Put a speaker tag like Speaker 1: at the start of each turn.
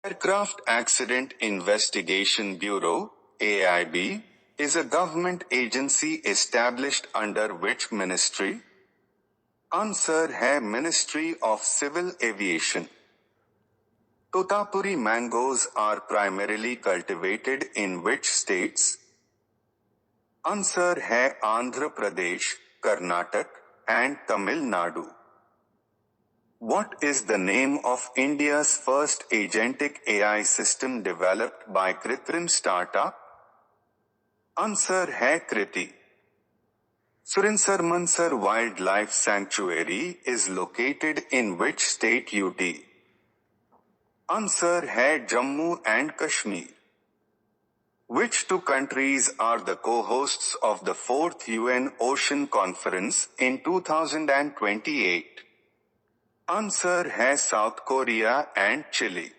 Speaker 1: Aircraft Accident Investigation Bureau, AIB, is a government agency established under which ministry? Answer है Ministry of Civil Aviation. Totapuri mangoes are primarily cultivated in which states? Answer है Andhra Pradesh, Karnataka, and Tamil Nadu. What is the name of India's first agentic AI system developed by Kritrim startup? Answer है Kriti. Surinsar Mansar Wildlife Sanctuary is located in which state UT? Answer है Jammu and Kashmir. Which two countries are the co-hosts of the 4th UN Ocean Conference in 2028? Answer है South Korea and Chile.